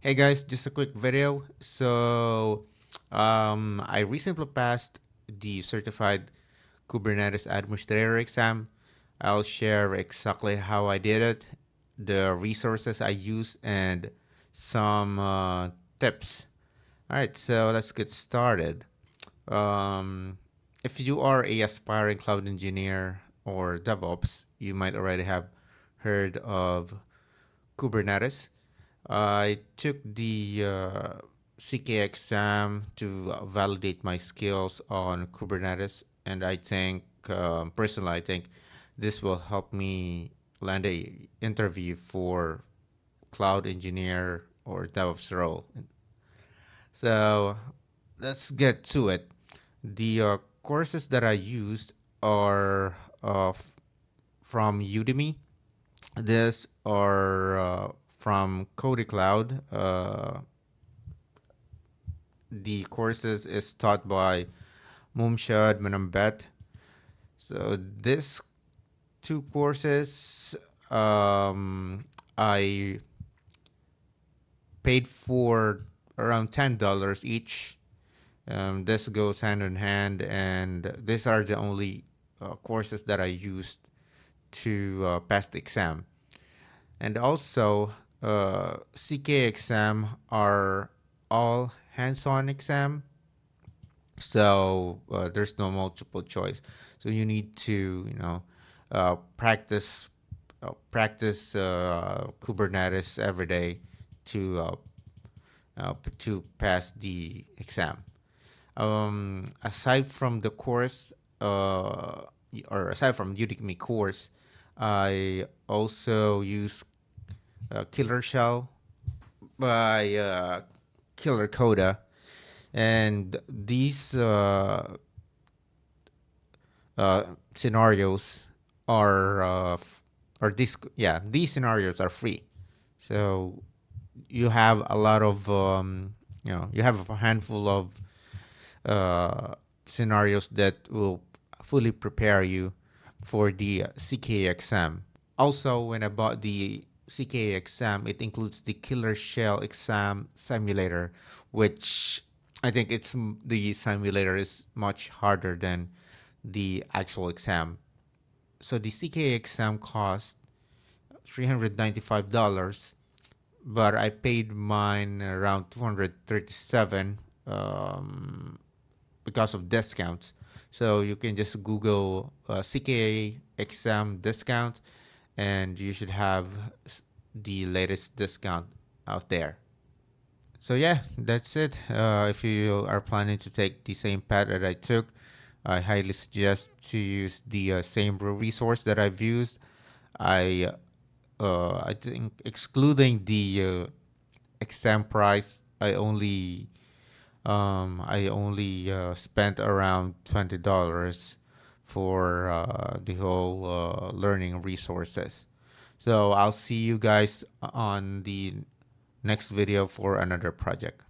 Hey guys, just a quick video. I recently passed the certified Kubernetes administrator exam. I'll share exactly how I did it, the resources I used, and some tips. All right, so let's get started. Um, if you are a aspiring cloud engineer or DevOps, you might already have heard of Kubernetes. I took the CKA exam to validate my skills on Kubernetes, and I think, personally, I think this will help me land a interview for cloud engineer or DevOps role. So let's get to it. The courses that I used are from Udemy. These are from Cody Cloud. The courses is taught by Mumshad Manambet. So these two courses, I paid for around $10 each. This goes hand in hand, and these are the only courses that I used to pass the exam. And also, CK exam are all hands-on exam, so there's no multiple choice. So you need to, practice Kubernetes every day to to pass the exam. Aside from the course, or aside from Udemy course, I also use Killer Shell by Killer Coda, and these scenarios are these scenarios are free. So you have a lot of you have a handful of scenarios that will fully prepare you for the CKA exam. Also, when I bought the CKA exam, it includes the Killer Shell exam simulator, which I think the simulator is much harder than the actual exam. So the CKA exam cost $395, but I paid mine around 237 because of discounts. So you can just Google CKA exam discount, and you should have the latest discount out there. So yeah, that's it. If you are planning to take the same path that I took, I highly suggest to use the same resource that I've used. I I think excluding the exam price, I only spent around $20 for the whole learning resources. So I'll see you guys on the next video for another project.